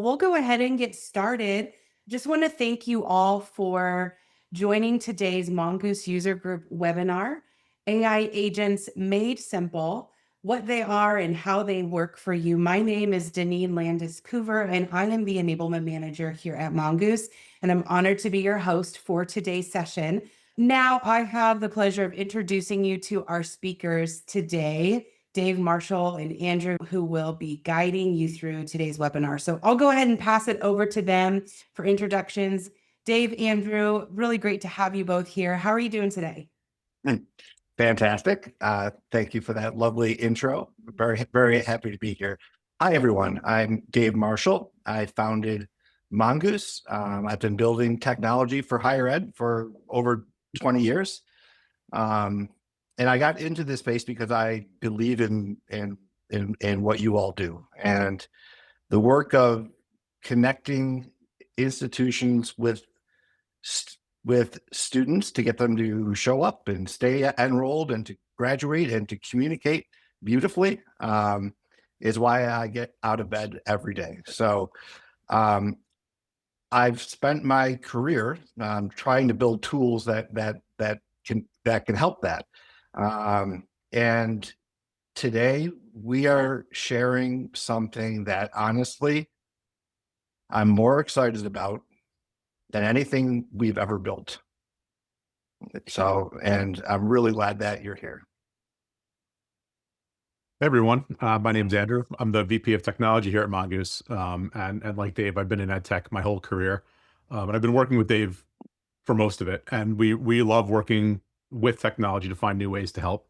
We'll go ahead and get started. Just want to thank you all for joining today's Mongoose User Group webinar, AI Agents Made Simple, what they are and how they work for you. My name is Deneen Landis-Coover, and I am the Enablement Manager here at Mongoose, and I'm honored to be your host for today's session. Now, I have the pleasure of introducing you to our speakers today. Dave, Marshall, and Andrew, who will be guiding you through today's webinar. So I'll go ahead and pass it over to them for introductions. Dave, Andrew, really great to have you both here. How are you doing today? Fantastic. Thank you for that lovely intro. Very, very happy to be here. Hi, everyone. I'm Dave Marshall. I founded Mongoose. I've been building technology for higher ed for over 20 years. And I got into this space because I believe in what you all do. And the work of connecting institutions with students to get them to show up and stay enrolled and to graduate and to communicate beautifully is why I get out of bed every day. So I've spent my career trying to build tools that can help that. And today we are sharing something that honestly I'm more excited about than anything we've ever built. So, and I'm really glad that you're here. Hey everyone, my name's Andrew. I'm the VP of Technology here at Mongoose. And like Dave, I've been in ed tech my whole career. And I've been working with Dave for most of it. And we love working with technology to find new ways to help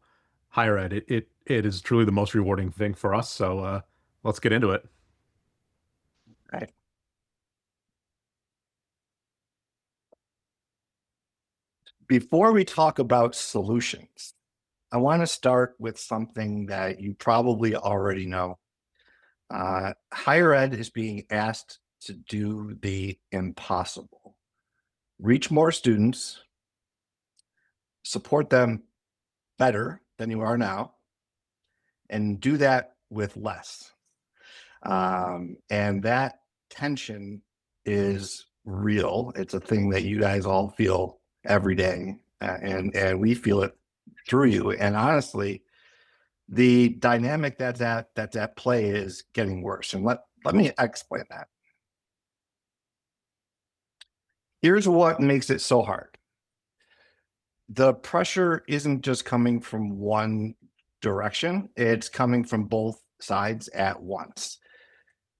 higher ed. It is truly the most rewarding thing for us. So let's get into it. Right. Before we talk about solutions, I want to start with something that you probably already know. Higher ed is being asked to do the impossible. Reach more students, support them better than you are now, and do that with less. And that tension is real. It's a thing that you guys all feel every day, and we feel it through you. And honestly, the dynamic that's at play is getting worse. And let me explain that. Here's what makes it so hard. The pressure isn't just coming from one direction, it's coming from both sides at once.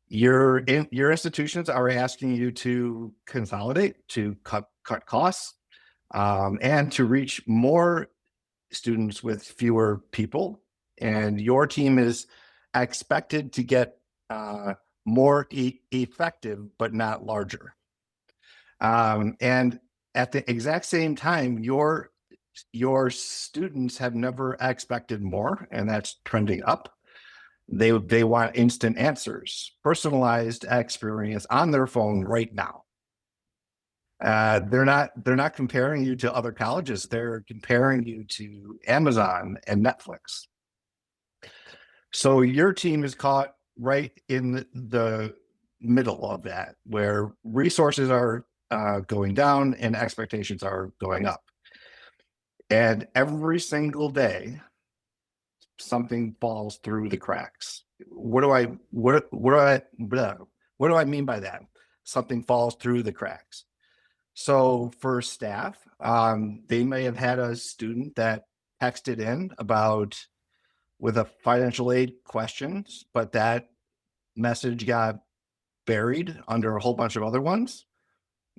Your institutions are asking you to consolidate, to cut costs, and to reach more students with fewer people. And your team is expected to get more effective, but not larger. And at the exact same time, your students have never expected more, and that's trending up. They want instant answers, personalized experience on their phone right now. They're not comparing you to other colleges. They're comparing you to Amazon and Netflix. So your team is caught right in the middle of that, where resources are going down and expectations are going up. And every single day, something falls through the cracks. What do I mean by that? Something falls through the cracks. So for staff, they may have had a student that texted in with a financial aid questions, but that message got buried under a whole bunch of other ones,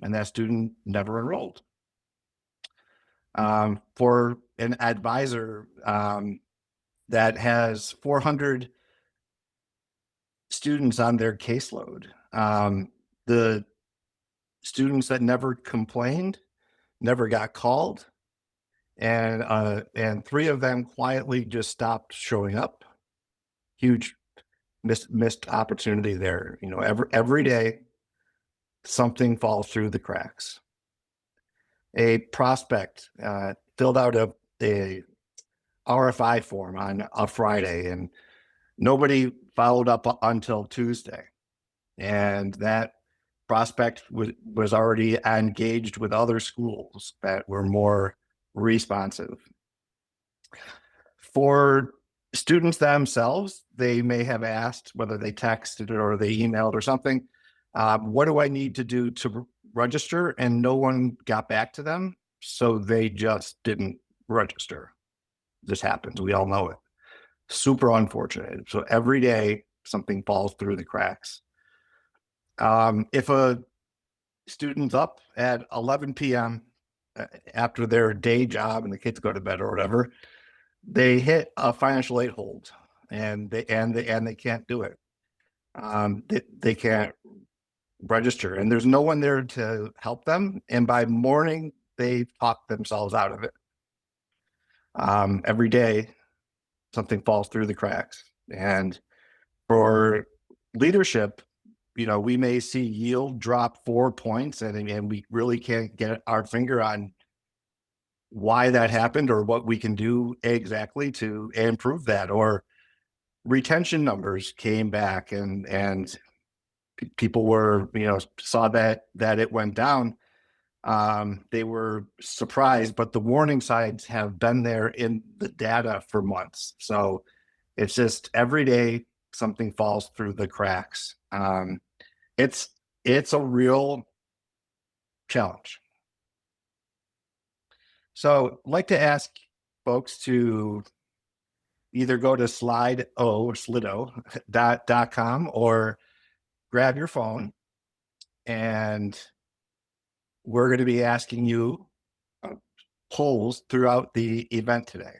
and that student never enrolled. For an advisor that has 400 students on their caseload, the students that never complained never got called, and 3 of them quietly just stopped showing up. Huge missed opportunity there. You know, every day something falls through the cracks. A prospect filled out a RFI form on a Friday, and nobody followed up until Tuesday. And that prospect was already engaged with other schools that were more responsive. For students themselves, they may have asked, whether they texted or they emailed or something, what do I need to do to register? And no one got back to them. So they just didn't register. This happens. We all know it. Super unfortunate. So every day something falls through the cracks. If a student's up at 11 p.m. After their day job and the kids go to bed or whatever, they hit a financial aid hold, and they can't do it. They can't register, and there's no one there to help them. And by morning, they've talked themselves out of it. Every day, something falls through the cracks, and for leadership, we may see yield drop 4 points, and we really can't get our finger on why that happened or what we can do exactly to improve that. Or retention numbers came back, and people were, saw that it went down. They were surprised, but the warning signs have been there in the data for months. So it's just every day something falls through the cracks. It's a real challenge. So I'd like to ask folks to either go to slido.com or grab your phone, and we're going to be asking you polls throughout the event today.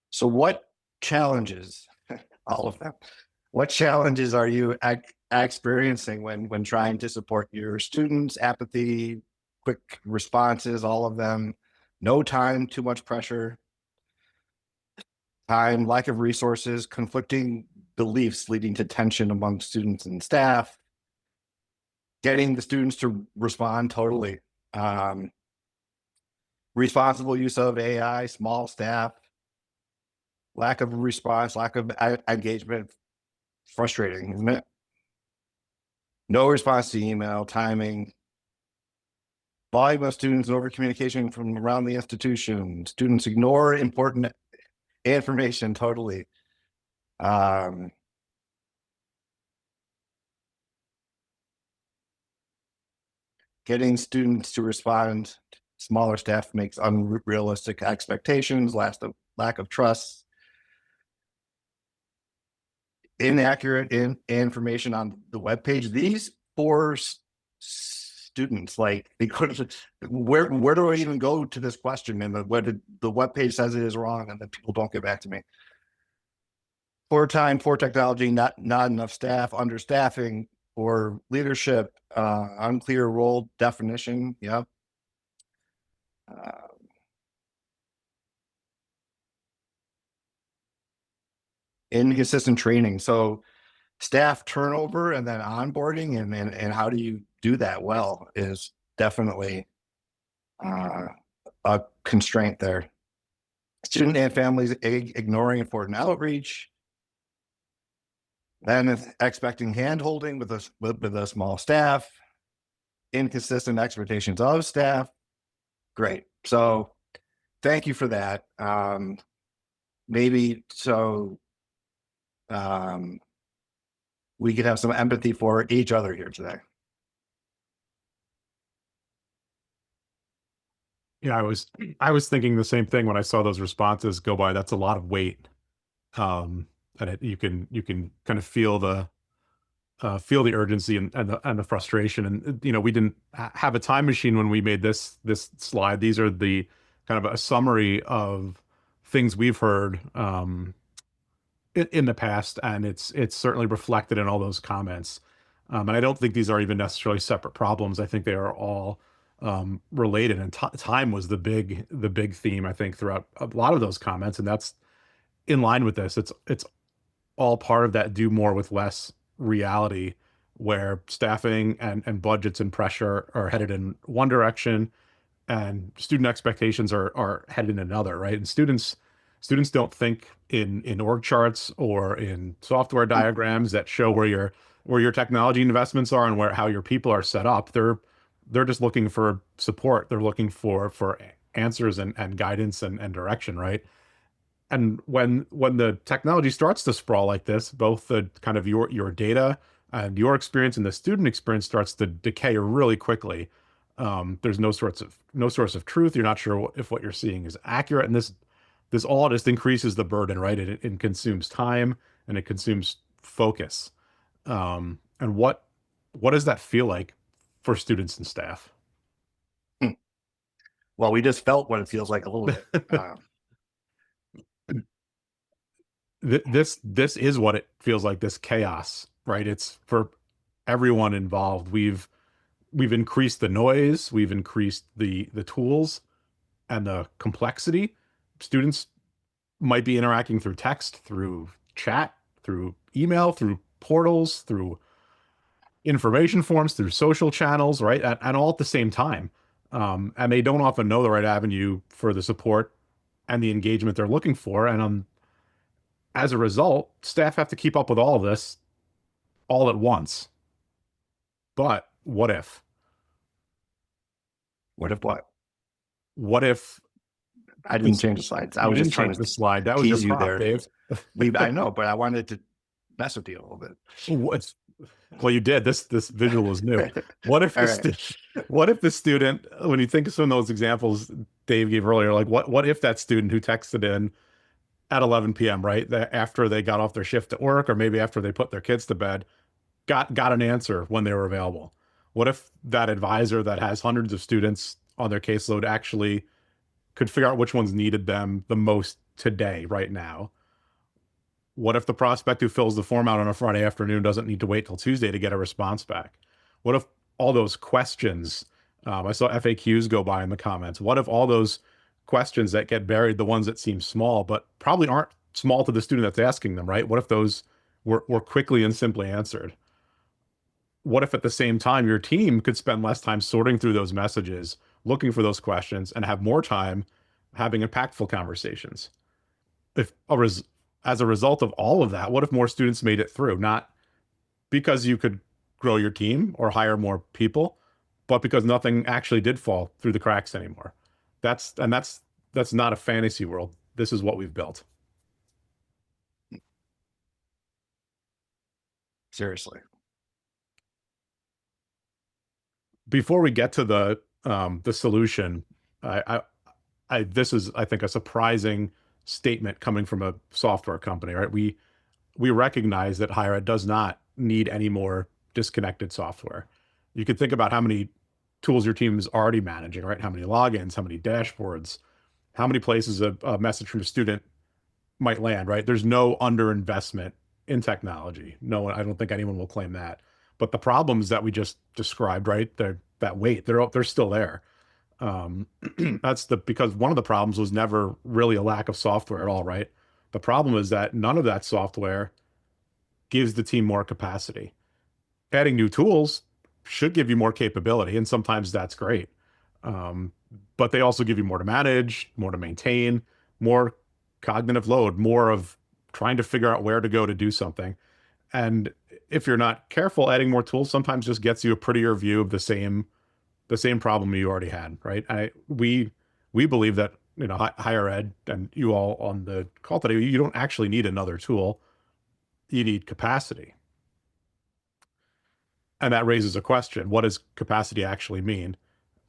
So what challenges, all of them, what challenges are you experiencing when trying to support your students? Apathy, quick responses, all of them, no time, too much pressure, time, lack of resources, conflicting beliefs leading to tension among students and staff, getting the students to respond totally, responsible use of AI, small staff, lack of response, lack of engagement. Frustrating, isn't it? No response to email, timing, volume of students, over communication from around the institution. Students ignore important information totally. Getting students to respond, smaller staff makes unrealistic expectations, lack of trust, inaccurate information on the webpage. These four students, like, they could, where do I even go to this question? And the webpage says it is wrong, and then people don't get back to me. Poor time, poor technology, not enough staff, understaffing, or leadership, unclear role definition. Yep. Inconsistent training. So staff turnover and then onboarding, and how do you do that well is definitely a constraint there. Student and families ignoring important outreach, then expecting hand-holding with a small staff, inconsistent expectations of staff. Great. So thank you for that. Maybe so we could have some empathy for each other here today. Yeah, I was thinking the same thing when I saw those responses go by. That's a lot of weight. And you can kind of feel the urgency and the frustration. And we didn't have a time machine when we made this slide. These are the kind of a summary of things we've heard in the past, and it's certainly reflected in all those comments. And I don't think these are even necessarily separate problems. I think they are all related. And time was the big theme, I think, throughout a lot of those comments, and that's in line with this. It's all part of that do more with less reality, where staffing and budgets and pressure are headed in one direction, and student expectations are headed in another, right? And students don't think in org charts or in software diagrams that show where your technology investments are and how your people are set up. They're just looking for support. They're looking for answers and guidance and direction, right? And when the technology starts to sprawl like this, both the kind of your data and your experience and the student experience starts to decay really quickly. There's no source of truth. You're not sure if what you're seeing is accurate, and this all just increases the burden, right? It consumes time and it consumes focus. And what does that feel like for students and staff? Well, we just felt what it feels like a little bit. This is what it feels like, this chaos, right? It's for everyone involved. We've increased the noise, we've increased the tools and the complexity. Students might be interacting through text, through chat, through email, through portals, through information forms, through social channels, right? And all at the same time. And they don't often know the right avenue for the support and the engagement they're looking for. And as a result, staff have to keep up with all of this all at once. But what if? What if what? What if I didn't change the slides. I you was didn't just trying change to the slide? That was your tease you prop, there. Dave. I know, but I wanted to mess with you a little bit. Well, you did. This visual is new. What if All the right. what if the student, when you think of some of those examples Dave gave earlier, like what if that student who texted in at 11 p.m., right, after they got off their shift at work, or maybe after they put their kids to bed, got an answer when they were available? What if that advisor that has hundreds of students on their caseload actually could figure out which ones needed them the most today, right now? What if the prospect who fills the form out on a Friday afternoon doesn't need to wait till Tuesday to get a response back? What if all those questions, I saw FAQs go by in the comments. What if all those questions that get buried, the ones that seem small, but probably aren't small to the student that's asking them, right? What if those were quickly and simply answered? What if at the same time your team could spend less time sorting through those messages, looking for those questions, and have more time having impactful conversations? If as a result of all of that, what if more students made it through? Not because you could grow your team or hire more people, but because nothing actually did fall through the cracks anymore. That's not a fantasy world. This is what we've built. Seriously. Before we get to the solution, this is, I think, a surprising statement coming from a software company, right? We recognize that higher ed does not need any more disconnected software. You could think about how many tools your team is already managing, right? How many logins, how many dashboards, how many places a message from a student might land, right? There's no underinvestment in technology. No one, I don't think anyone will claim that. But the problems that we just described, right? That weight, they're still there. Because one of the problems was never really a lack of software at all, right? The problem is that none of that software gives the team more capacity. Adding new tools should give you more capability, and sometimes that's great. But they also give you more to manage, more to maintain, more cognitive load, more of trying to figure out where to go to do something. And if you're not careful, adding more tools sometimes just gets you a prettier view of the same problem you already had, right? We believe that, higher ed, and you all on the call today, you don't actually need another tool. You need capacity. And that raises a question: what does capacity actually mean?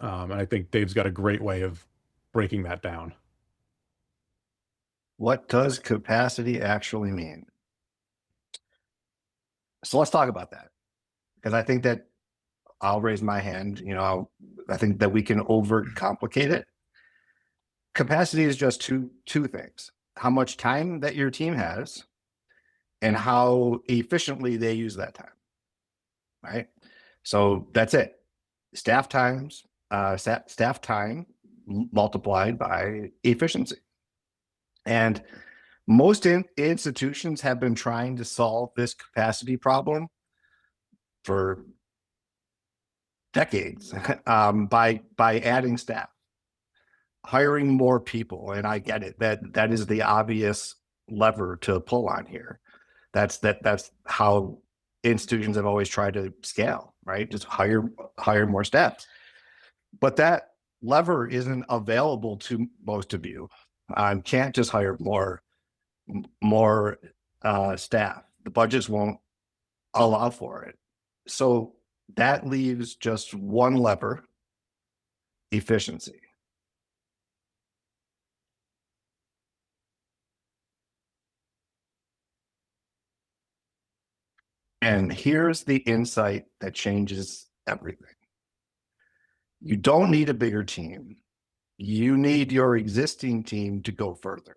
And I think Dave's got a great way of breaking that down. What does capacity actually mean? So let's talk about that, because I think that I'll raise my hand. I think that we can overcomplicate it. Capacity is just two things. how much time that your team has and how efficiently they use that time, right? So that's it. Staff times, staff time multiplied by efficiency. And most institutions have been trying to solve this capacity problem for decades by adding staff, hiring more people. And I get it, that is the obvious lever to pull on here. That's how institutions have always tried to scale, right? Just hire more staff. But that lever isn't available to most of you. Can't just hire more staff. The budgets won't allow for it. So that leaves just one lever: efficiency. And here's the insight that changes everything. You don't need a bigger team. You need your existing team to go further.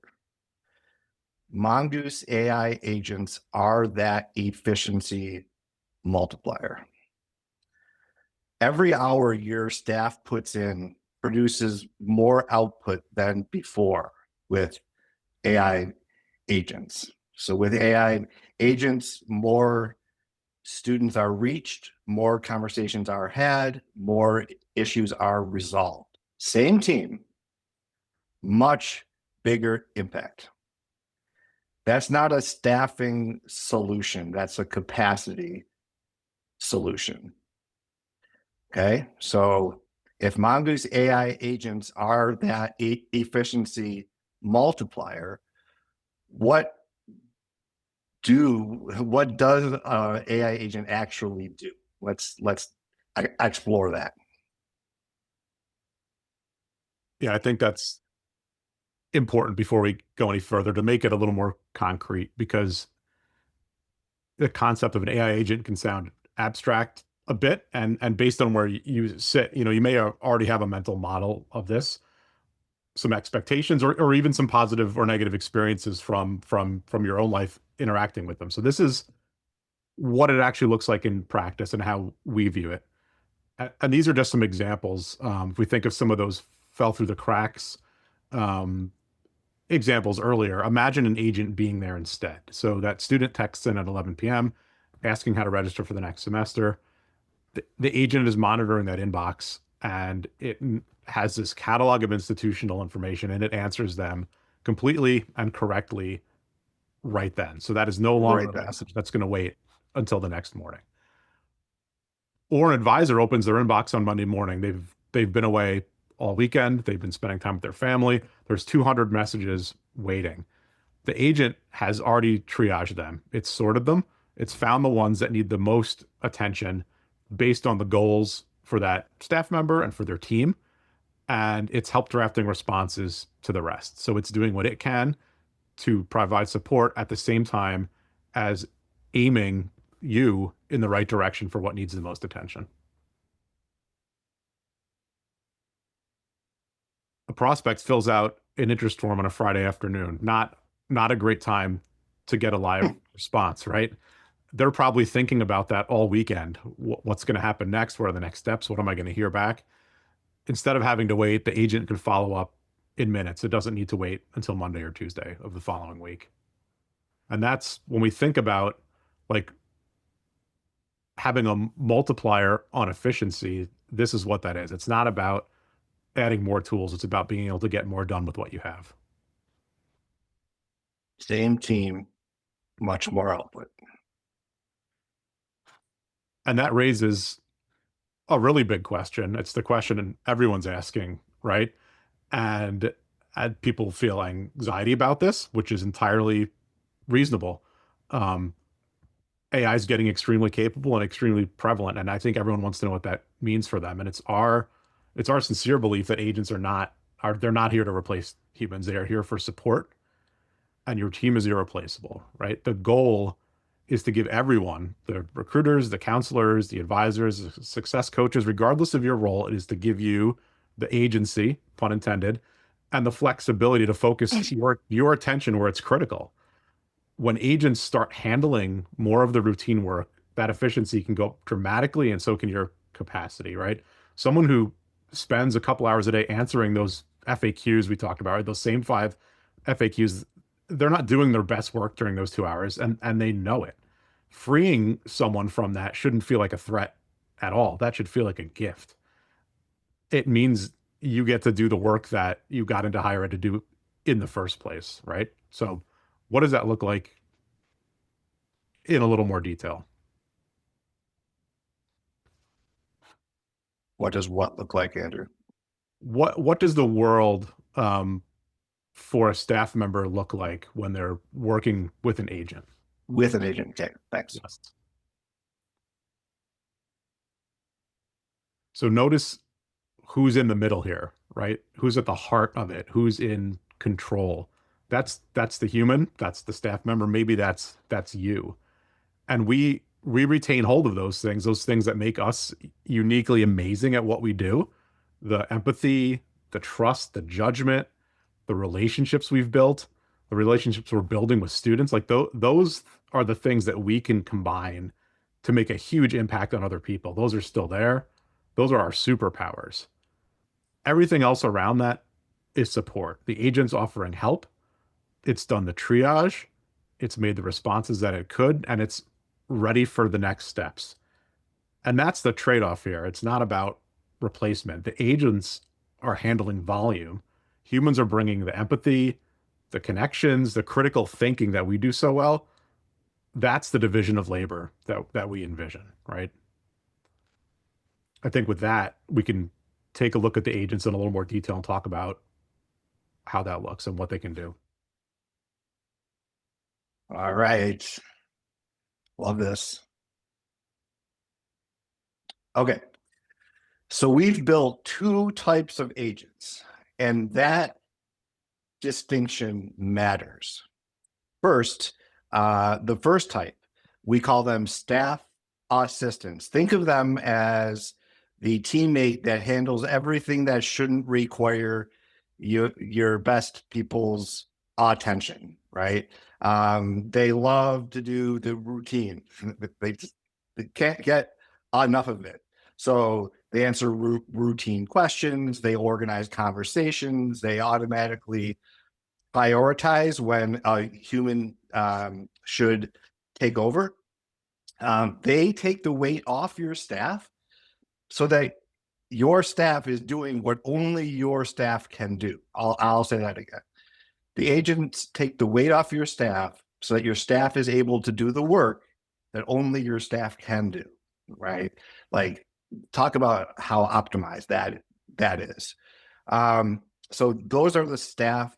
Mongoose AI agents are that efficiency multiplier. Every hour your staff puts in produces more output than before with AI agents. So with AI agents, more students are reached, more conversations are had, more issues are resolved. Same team, much bigger impact. That's not a staffing solution. That's a capacity solution. Okay. So if Mongoose AI agents are that efficiency multiplier, what does an AI agent actually do? Let's explore that. Yeah, I think that's important before we go any further to make it a little more concrete, because the concept of an AI agent can sound abstract a bit, and based on where you sit, you may already have a mental model of this, some expectations, or even some positive or negative experiences from your own life interacting with them. So this is what it actually looks like in practice and how we view it. And these are just some examples. If we think of some of those fell through the cracks examples earlier, imagine an agent being there instead. So that student texts in at 11 p.m. asking how to register for the next semester. The agent is monitoring that inbox, and it has this catalog of institutional information, and it answers them completely and correctly right then. So that is no longer a message that's going to wait until the next morning. Or an advisor opens their inbox on Monday morning. They've been away all weekend. They've been spending time with their family. There's 200 messages waiting. The agent has already triaged them. It's sorted them. It's found the ones that need the most attention based on the goals for that staff member and for their team. And it's helped drafting responses to the rest. So it's doing what it can to provide support at the same time as aiming you in the right direction for what needs the most attention. A prospect fills out an interest form on a Friday afternoon. Not a great time to get a live response, right? They're probably thinking about that all weekend. What's going to happen next? What are the next steps? What am I going to hear back? Instead of having to wait, the agent can follow up in minutes. It doesn't need to wait until Monday or Tuesday of the following week. And that's when we think about like having a multiplier on efficiency. This is what that is. It's not about adding more tools. It's about being able to get more done with what you have. Same team, much more output. And that raises a really big question. It's the question everyone's asking, right? And people feel anxiety about this, which is entirely reasonable. AI is getting extremely capable and extremely prevalent, and I think everyone wants to know what that means for them. And it's our sincere belief that agents they're not here to replace humans. They are here for support, and your team is irreplaceable, right? The goal is to give everyone, the recruiters, the counselors, the advisors, the success coaches, regardless of your role, it is to give you the agency, pun intended, and the flexibility to focus your attention where it's critical. When agents start handling more of the routine work, that efficiency can go up dramatically, and so can your capacity, right? Someone who spends a couple hours a day answering those FAQs we talked about, right? Those same 5 FAQs, they're not doing their best work during those 2 hours, and they know it. Freeing someone from that shouldn't feel like a threat at all. That should feel like a gift. It means you get to do the work that you got into higher ed to do in the first place, right? So, what does that look like in a little more detail? What does what look like, Andrew? What does the world for a staff member look like when they're working with an agent? With an agent. Okay, thanks. Yes. So notice who's in the middle here, right? Who's at the heart of it? Who's in control? That's the human. That's the staff member. Maybe that's you. And we retain hold of those things that make us uniquely amazing at what we do. The empathy, the trust, the judgment, the relationships we've built, the relationships we're building with students, like those are the things that we can combine to make a huge impact on other people. Those are still there. Those are our superpowers. Everything else around that is support. The agent's offering help. It's done the triage. It's made the responses that it could, and it's ready for the next steps. And that's the trade-off here. It's not about replacement. The agents are handling volume. Humans are bringing the empathy, the connections, the critical thinking that we do so well. That's the division of labor that we envision, right? I think with that, we can take a look at the agents in a little more detail and talk about how that looks and what they can do. All right. Love this. Okay. So we've built 2 types of agents, and that distinction matters. First, the first type, we call them staff assistants. Think of them as the teammate that handles everything that shouldn't require your best people's attention, right? They love to do the routine. They can't get enough of it. So they answer routine questions, they organize conversations, they automatically prioritize when a human should take over. They take the weight off your staff so that your staff is doing what only your staff can do. I'll say that again. The agents take the weight off your staff so that your staff is able to do the work that only your staff can do, right? Like, talk about how optimized that is. So those are the staff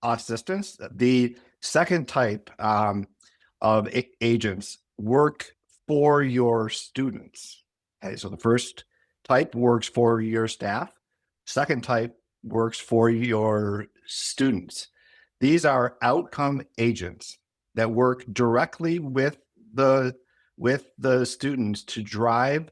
assistants. The second type of agents work for your students. Okay, so the first type works for your staff. Second type works for your students. These are outcome agents that work directly with the students to drive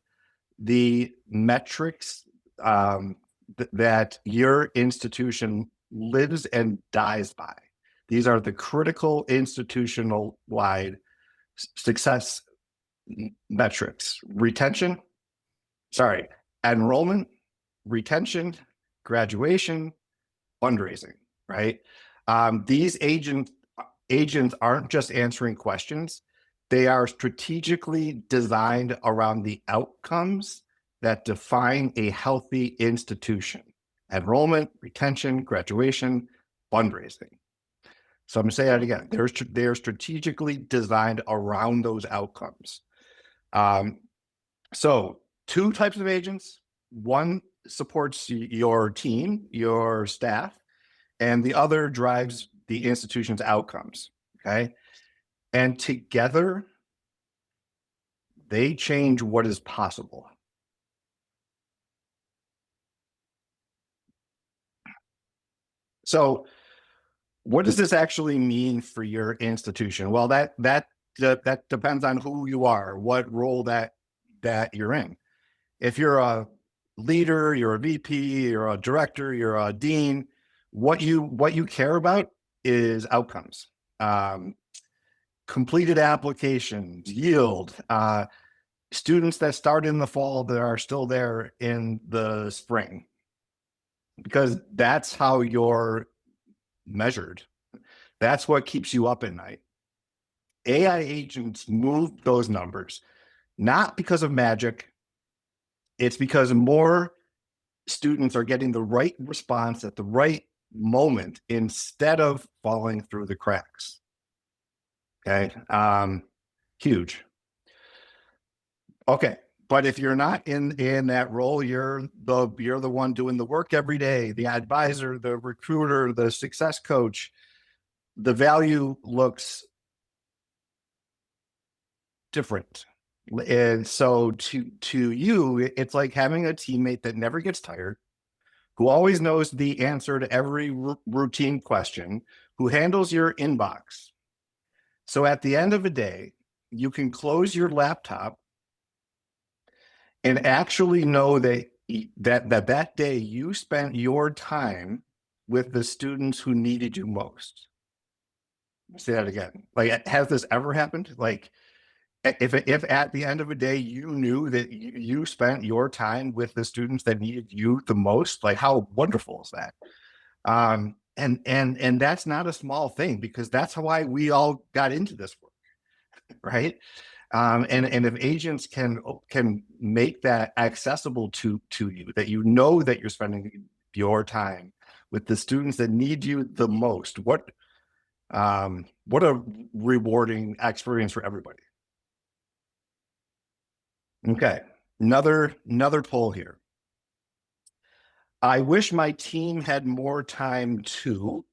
the metrics that your institution lives and dies by. These are the critical institutional-wide success metrics: enrollment, retention, graduation, fundraising, right? These agents aren't just answering questions. They are strategically designed around the outcomes that define a healthy institution: enrollment, retention, graduation, fundraising. So I'm going to say that again. They're strategically designed around those outcomes. So 2 types of agents. One supports your team, your staff, and the other drives the institution's outcomes, okay? And together, they change what is possible. So what does this actually mean for your institution? Well, that depends on who you are, what role that you're in. If you're a leader, you're a VP, you're a director, you're a dean, What you care about is outcomes. Completed applications, yield, students that start in the fall that are still there in the spring, because that's how you're measured. That's what keeps you up at night. AI agents move those numbers, not because of magic. It's because more students are getting the right response at the right moment instead of falling through the cracks. Okay. Huge. Okay. But if you're not in that role, you're the one doing the work every day, the advisor, the recruiter, the success coach. The value looks different. And so to you, it's like having a teammate that never gets tired, who always knows the answer to every routine question, who handles your inbox. So at the end of the day, you can close your laptop and actually know that day you spent your time with the students who needed you most. Say that again. Like, has this ever happened? Like, if at the end of the day you knew that you spent your time with the students that needed you the most, like, how wonderful is that? And that's not a small thing, because that's why we all got into this work, right? And if agents can make that accessible to you, that you know that you're spending your time with the students that need you the most, what a rewarding experience for everybody. Okay, another poll here. I wish my team had more time too,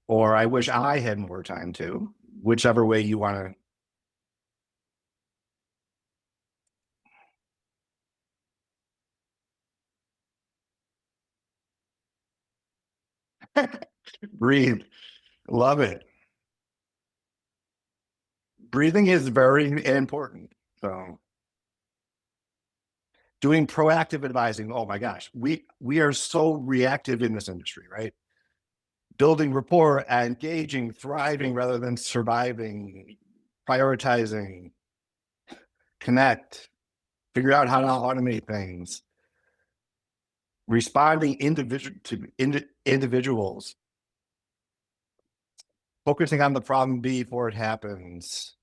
or I wish I had more time too, whichever way you want to breathe. Love it. Breathing is very important. So doing proactive advising, oh my gosh, we are so reactive in this industry, right? Building rapport, engaging, thriving rather than surviving, prioritizing, connect, figure out how to automate things, responding to individuals, focusing on the problem before it happens,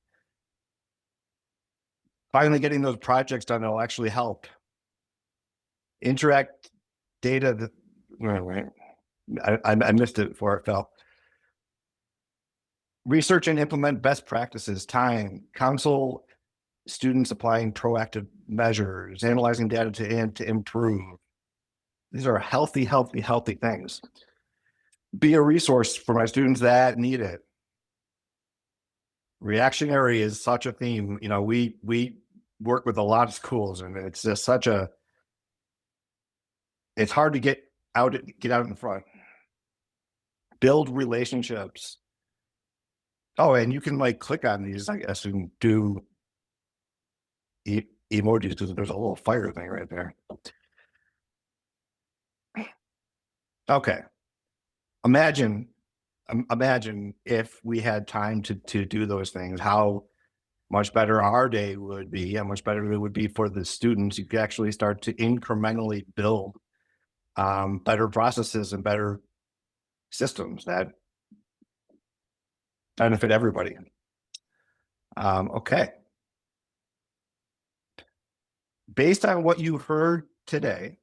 finally getting those projects done that'll actually help, interact data that, wait, I missed it before it fell. Research and implement best practices, time, counsel students applying proactive measures, analyzing data to improve. These are healthy things. Be a resource for my students that need it. Reactionary is such a theme. You know, we work with a lot of schools, and it's just it's hard to get out in front. Build relationships. Oh, and you can like click on these, I guess, and do emojis, because there's a little fire thing right there. Okay. Imagine if we had time to do those things, how much better our day would be, how much better it would be for the students. You could actually start to incrementally build better processes and better systems that benefit everybody. Okay. Based on what you heard today,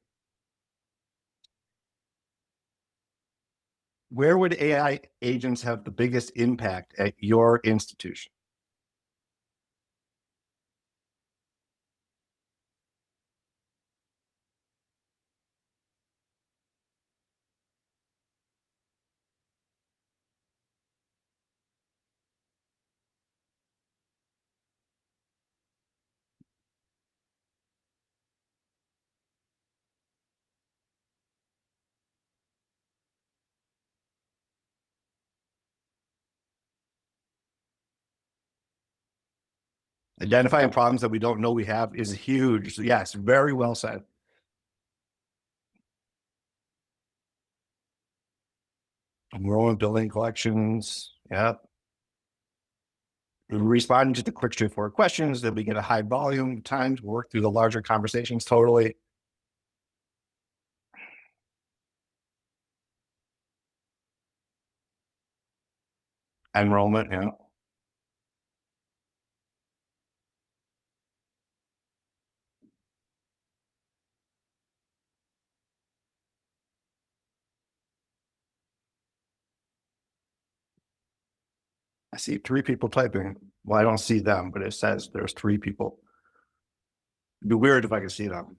where would AI agents have the biggest impact at your institution? Identifying problems that we don't know we have is huge. Yes, very well said. enrollment, billing, collections. Yep. Responding to the quick, straightforward questions that we get a high volume time to work through the larger conversations. Totally. Enrollment. Yeah. I see 3 people typing. Well, I don't see them, but it says there's 3 people. It'd be weird if I could see them.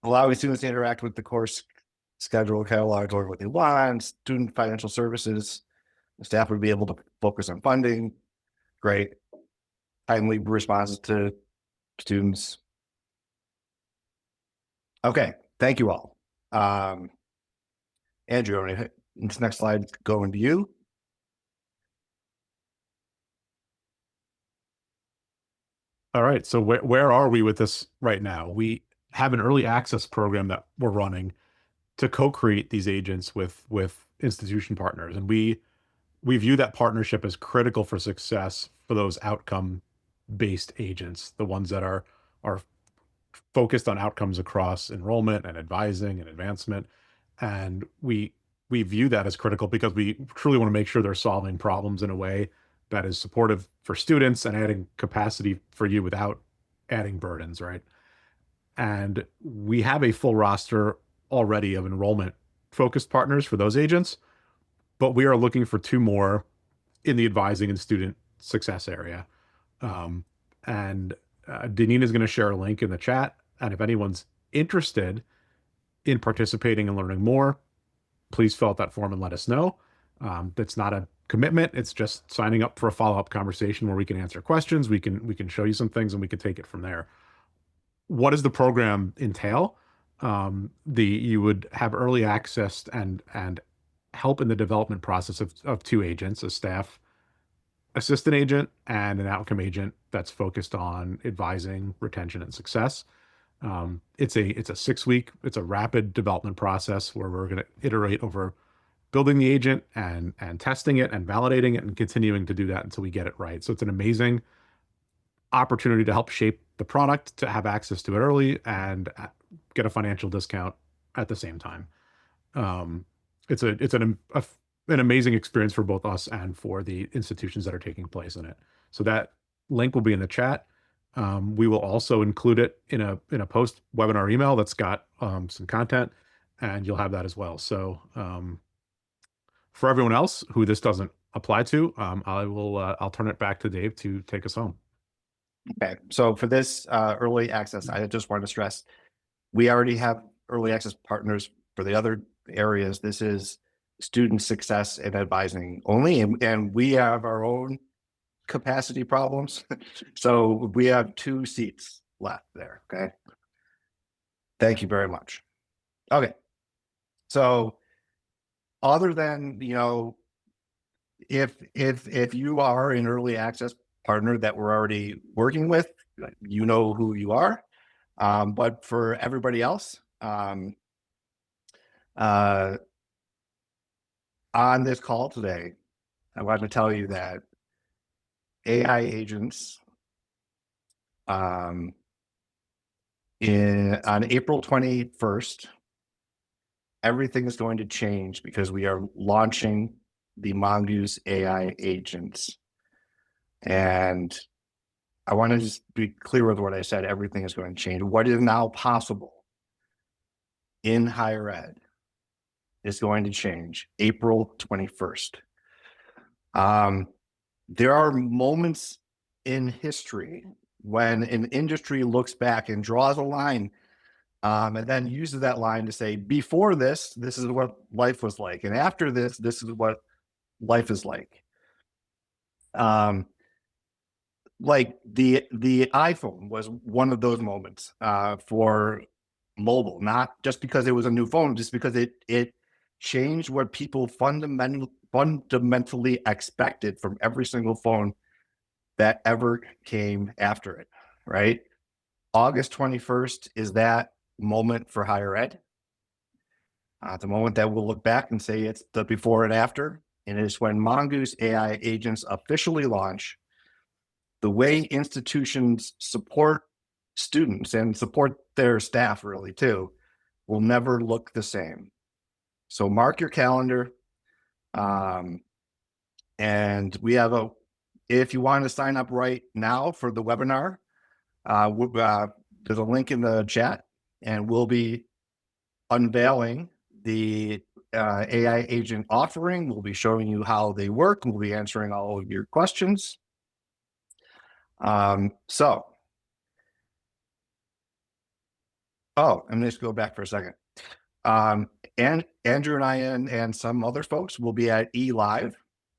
Allowing students to interact with the course schedule, catalog, or what they want. Student financial services. The staff would be able to focus on funding. Great. Timely responses to students. Okay. Thank you all. Andrew, this next slide going to you. All right. So where are we with this right now? We have an early access program that we're running to co-create these agents with institution partners, and we view that partnership as critical for success for those outcome based agents, the ones that are focused on outcomes across enrollment and advising and advancement. And we view that as critical because we truly want to make sure they're solving problems in a way that is supportive for students and adding capacity for you without adding burdens, right? And we have a full roster already of enrollment focused partners for those agents, but we are looking for 2 more in the advising and student success area. Um, and Deneen is going to share a link in the chat. And if anyone's interested in participating and learning more, please fill out that form and let us know. That's not a commitment. It's just signing up for a follow-up conversation where we can answer questions. We can show you some things and we can take it from there. What does the program entail? You would have early access and help in the development process of 2 agents, a staff assistant agent and an outcome agent that's focused on advising, retention, and success. It's a 6-week, it's a rapid development process where we're going to iterate over building the agent and testing it and validating it and continuing to do that until we get it right. So it's an amazing opportunity to help shape the product, to have access to it early and get a financial discount at the same time. It's an amazing experience for both us and for the institutions that are taking place in it. So that link will be in the chat. We will also include it in a post webinar email that's got some content, and you'll have that as well. So for everyone else who this doesn't apply to, I'll turn it back to Dave to take us home. Okay. So for this early access, I just want to stress, we already have early access partners for the other areas. This is student success and advising only, and we have our own capacity problems. So we have 2 seats left there. Okay. Thank you very much. Okay. So other than, if you are an early access partner that we're already working with, you know who you are. But for everybody else, on this call today, I want to tell you that AI agents on April 21st, everything is going to change because we are launching the Mongoose AI Agents. And I want to just be clear with what I said. Everything is going to change. What is now possible in higher ed is going to change April 21st. There are moments in history when an industry looks back and draws a line and then uses that line to say, before this is what life was like. And after this is what life is like. Like the iPhone was one of those moments for mobile, not just because it was a new phone, just because it changed what people fundamentally expected from every single phone that ever came after it, right? August 21st is that moment for higher ed. The moment that we'll look back and say it's the before and after, and it's when Mongoose AI agents officially launch. The way institutions support students and support their staff really too will never look the same. So mark your calendar. And we have if you want to sign up right now for the webinar, there's a link in the chat, and we'll be unveiling the AI agent offering. We'll be showing you how they work. We'll be answering all of your questions. And let's go back for a second. And Andrew and I and some other folks will be at eLive,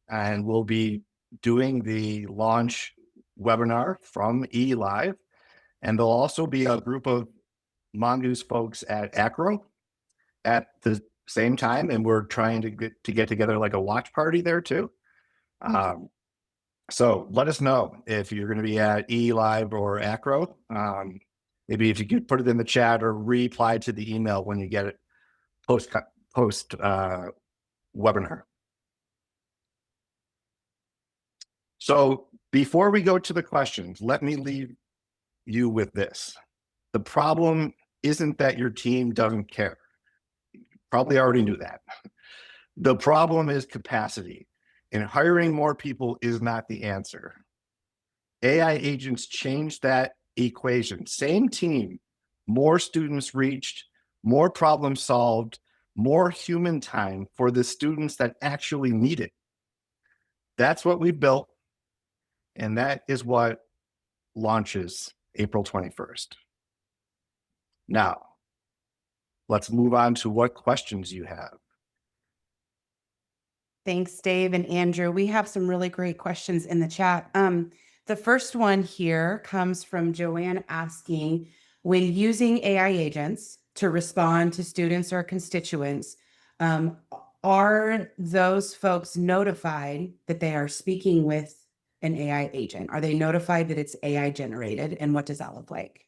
and we'll be doing the launch webinar from eLive. And there'll also be a group of Mongoose folks at Acro at the same time, and we're trying to get together like a watch party there too. So let us know if you're going to be at eLive or Acro. Maybe if you could put it in the chat or reply to the email when you get it post webinar. So before we go to the questions, let me leave you with this. The problem isn't that your team doesn't care. You probably already knew that. The problem is capacity, and hiring more people is not the answer. AI agents change that equation. Same team, more students reached, more problems solved, more human time for the students that actually need it. That's what we built, and that is what launches April 21st. Now, let's move on to what questions you have. Thanks, Dave and Andrew. We have some really great questions in the chat. The first one here comes from Joanne asking, when using AI agents to respond to students or constituents, are those folks notified that they are speaking with an AI agent? Are they notified that it's AI generated? And what does that look like?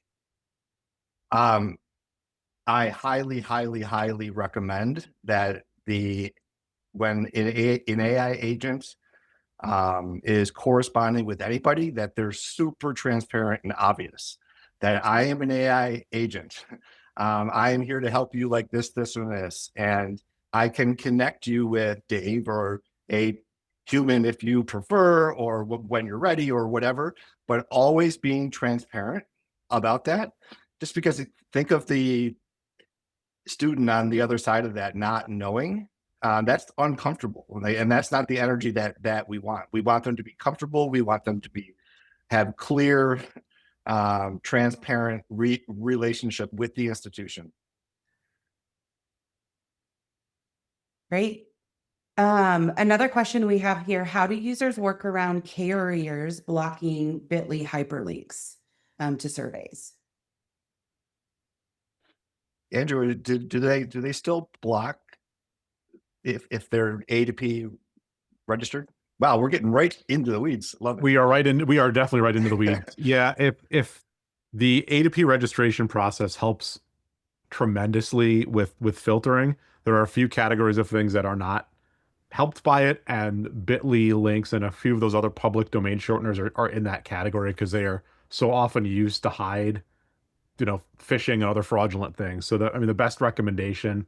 I highly recommend that when an AI agent is corresponding with anybody, that they're super transparent and obvious that I am an AI agent. I am here to help you like this, and this, and I can connect you with Dave or a human if you prefer, or when you're ready or whatever, but always being transparent about that. Just because think of the student on the other side of that not knowing, that's uncomfortable, and that's not the energy that we want. We want them to be comfortable. We want them to have clear, transparent relationship with the institution. Great. Another question we have here, how do users work around carriers blocking bit.ly hyperlinks to surveys? Andrew, do they still block if they're A2P registered? Wow, we're getting right into the weeds. Love it. We are definitely right into the weeds. Yeah, if the A2P registration process helps tremendously with filtering, there are a few categories of things that are not helped by it, and bit.ly links and a few of those other public domain shorteners are in that category because they are so often used to hide, phishing and other fraudulent things. So the best recommendation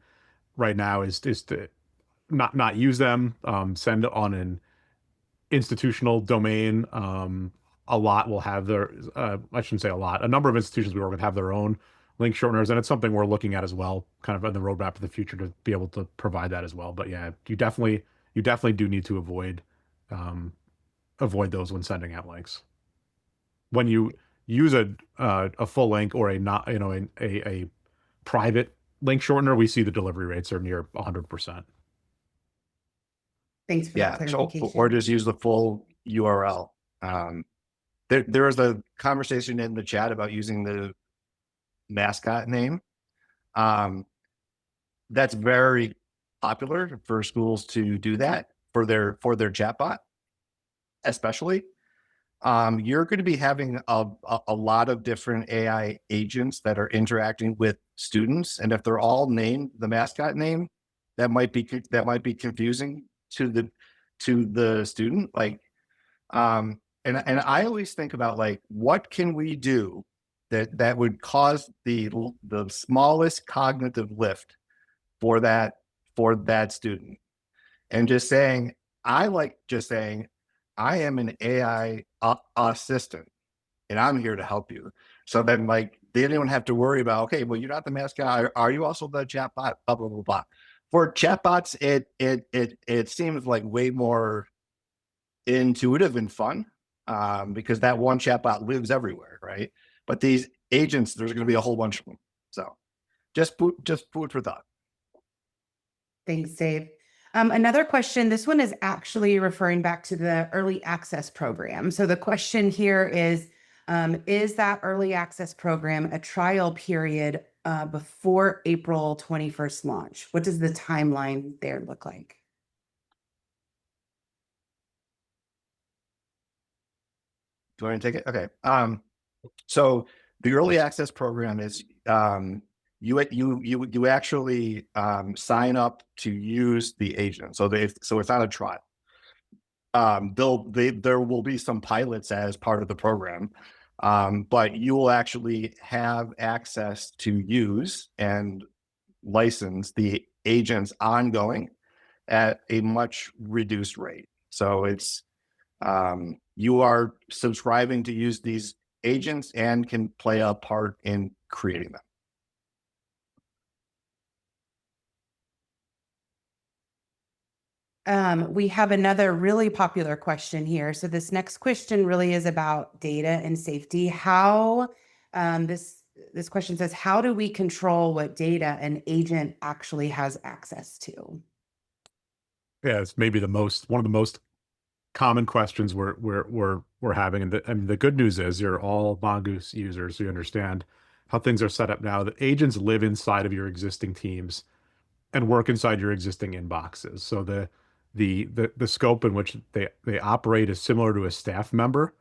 right now is to not use them. Send on an institutional domain. A lot will have their, I shouldn't say a lot, a number of institutions we work with have their own link shorteners, and it's something we're looking at as well, kind of in the roadmap of the future, to be able to provide that as well. But yeah, you definitely do need to avoid those when sending out links. When you use a full link or a private link shortener, we see the delivery rates are near 100%. Thanks for that clarification. Or just use the full URL. There was a conversation in the chat about using the mascot name. That's very popular for schools to do that for their chatbot, especially. You're going to be having a lot of different AI agents that are interacting with students, and if they're all named the mascot name, that might be confusing to the student. Like, and I always think about, like, what can we do that would cause the smallest cognitive lift for that student, and just saying, I like just saying, I am an AI assistant and I'm here to help you. So then, like, they don't have to worry about, okay, well, you're not the mascot. Are you also the chatbot? Blah, blah, blah, blah. For chatbots, it seems like way more intuitive and fun, because that one chatbot lives everywhere, right? But these agents, there's going to be a whole bunch of them. So just food for thought. Thanks, Dave. Another question, this one is actually referring back to the early access program. So the question here is that early access program a trial period before April 21st launch? What does the timeline there look like? Do you want to take it? Okay. So the early access program is, you actually sign up to use the agent. So it's not a trial. There will be some pilots as part of the program, but you will actually have access to use and license the agents ongoing at a much reduced rate. So it's, you are subscribing to use these agents and can play a part in creating them. We have another really popular question here. So this next question really is about data and safety. How this question says, how do we control what data an agent actually has access to? Yeah, it's maybe one of the most common questions we're having. And the good news is you're all Mongoose users, so you understand how things are set up now. The agents live inside of your existing teams and work inside your existing inboxes. So the scope in which they operate is similar to a staff member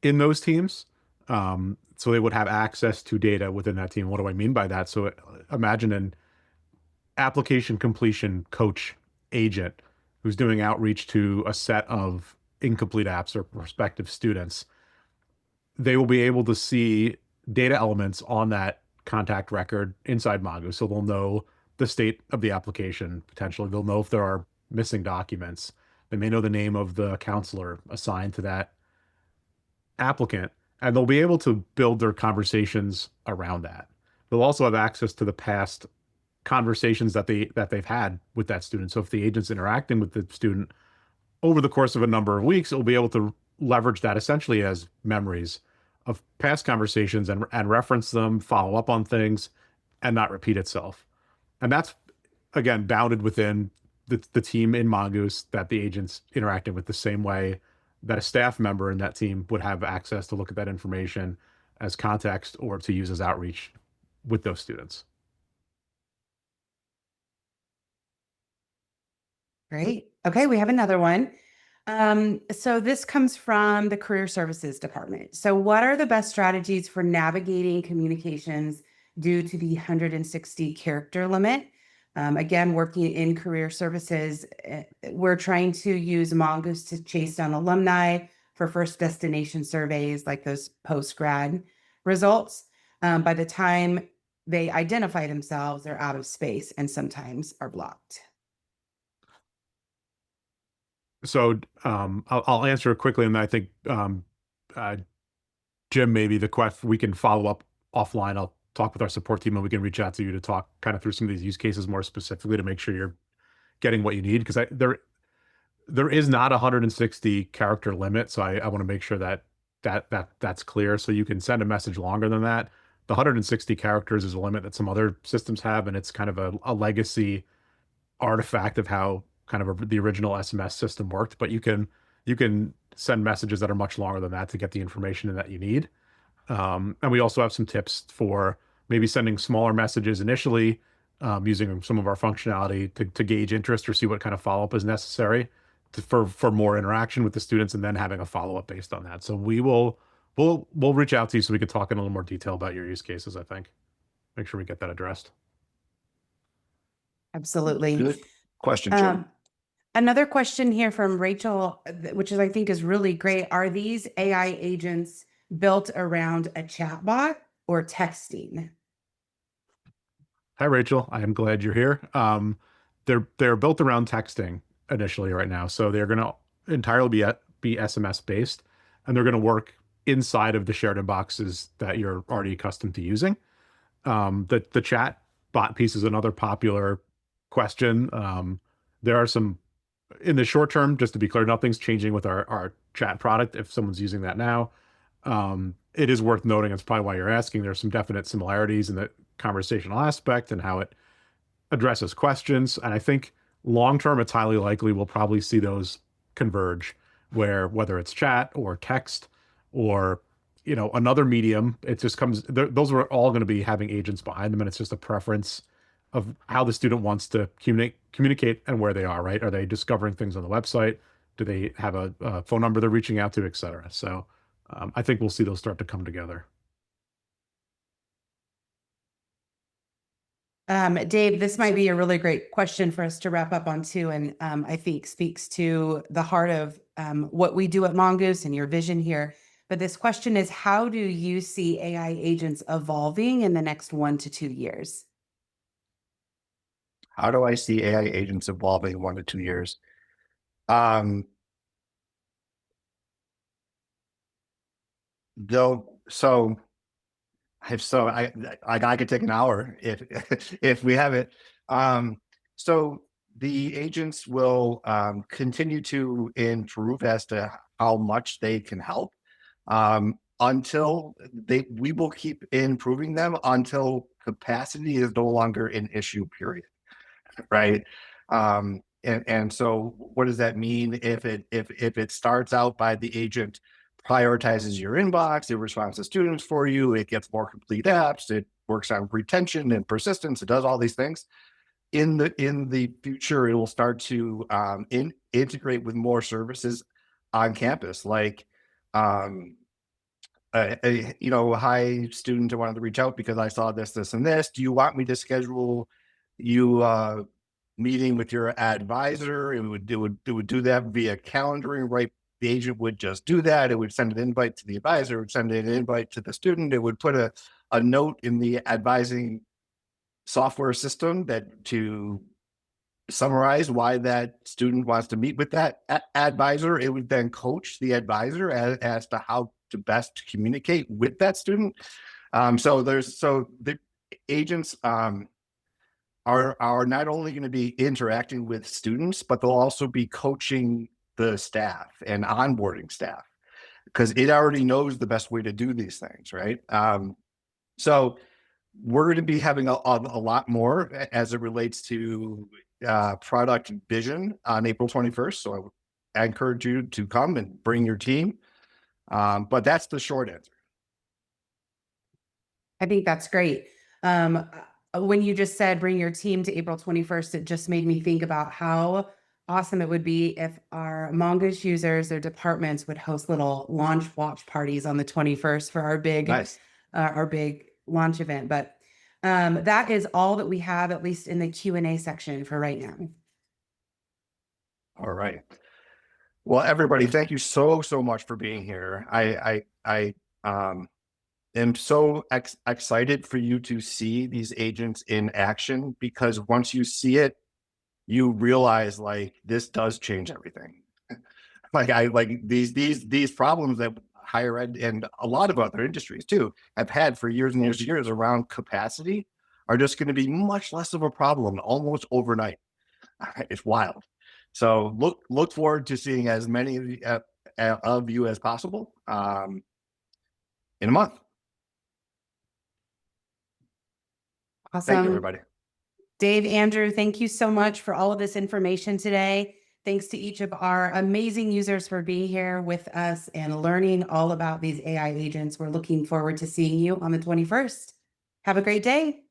in those teams. So they would have access to data within that team. What do I mean by that? So imagine an application completion coach agent who's doing outreach to a set of incomplete apps or prospective students. They will be able to see data elements on that contact record inside Mongoose. So they'll know the state of the application potentially. They'll know if there are missing documents. They may know the name of the counselor assigned to that applicant, and they'll be able to build their conversations around that. They'll also have access to the past conversations that they've had with that student. So if the agent's interacting with the student over the course of a number of weeks, it'll be able to leverage that essentially as memories of past conversations and reference them, follow up on things, and not repeat itself. And that's, again, bounded within the team in Mongoose that the agent's interacting with, the same way that a staff member in that team would have access to look at that information as context or to use as outreach with those students. Great. Okay, we have another one. So this comes from the Career Services Department. So what are the best strategies for navigating communications due to the 160 character limit? Again, working in career services, we're trying to use Mongoose to chase down alumni for first destination surveys, like those post-grad results. By the time they identify themselves, they're out of space and sometimes are blocked. So I'll answer it quickly, and I think uh, Jim, maybe the question we can follow up offline. I'll talk with our support team, and we can reach out to you to talk kind of through some of these use cases more specifically to make sure you're getting what you need, because there is not a 160 character limit. So I want to make sure that's clear. So you can send a message longer than that. The 160 characters is a limit that some other systems have, and it's kind of a legacy artifact of how kind of the original SMS system worked. But you can send messages that are much longer than that to get the information that you need. And we also have some tips for maybe sending smaller messages initially, using some of our functionality to gauge interest or see what kind of follow-up is necessary for more interaction with the students, and then having a follow-up based on that. So we'll reach out to you so we can talk in a little more detail about your use cases, I think. Make sure we get that addressed. Absolutely. Good question, Jim. Another question here from Rachel, which I think is really great. Are these AI agents built around a chatbot or texting? Hi, Rachel. I am glad you're here. They're built around texting initially right now, so they're going to entirely be SMS based, and they're going to work inside of the shared inboxes that you're already accustomed to using. The chat bot piece is another popular question. There are some in the short term, just to be clear, nothing's changing with our chat product if someone's using that now. It is worth noting, that's probably why you're asking, there's some definite similarities in the conversational aspect and how it addresses questions. And I think long term, it's highly likely we'll probably see those converge, where whether it's chat or text or another medium, it just comes. Those are all going to be having agents behind them, and it's just a preference of how the student wants to communicate and where they are. Right? Are they discovering things on the website? Do they have a phone number they're reaching out to, et cetera? So I think we'll see those start to come together. Dave, this might be a really great question for us to wrap up on too, and I think speaks to the heart of what we do at Mongoose and your vision here. But this question is, how do you see AI agents evolving in the next 1 to 2 years? How do I see AI agents evolving in 1 to 2 years? Um, though, so I could take an hour if if we have it. So the agents will continue to improve as to how much they can help, until we will keep improving them until capacity is no longer an issue, period. Right. And so what does that mean? If it starts out by the agent prioritizes your inbox, it responds to students for you, it gets more complete apps, it works on retention and persistence, it does all these things. In the future, it will start to integrate with more services on campus, like hi student, I wanted to reach out because I saw this, this, and this. Do you want me to schedule you meeting with your advisor? It would do that via calendaring, right? The agent would just do that. It would send an invite to the advisor, it would send an invite to the student. It would put a note in the advising software system that to summarize why that student wants to meet with that advisor. It would then coach the advisor as to how to best communicate with that student. So the agents are not only going to be interacting with students, but they'll also be coaching the staff and onboarding staff, because it already knows the best way to do these things, right? So we're going to be having a lot more as it relates to product vision on April 21st. So I encourage you to come and bring your team. But that's the short answer. I think that's great. When you just said bring your team to April 21st, it just made me think about how awesome it would be if our Mongoose users, their departments would host little launch watch parties on the 21st for Nice. our big launch event. But that is all that we have, at least in the Q&A section for right now. All right. Well, everybody, thank you so much for being here. I am so excited for you to see these agents in action, because once you see it, you realize like this does change everything. like these problems that higher ed and a lot of other industries too have had for years and years and years around capacity are just going to be much less of a problem almost overnight. It's wild. So look forward to seeing as many of you as possible in a month. Awesome. Thank you, everybody. Dave, Andrew, thank you so much for all of this information today. Thanks to each of our amazing users for being here with us and learning all about these AI agents. We're looking forward to seeing you on the 21st. Have a great day.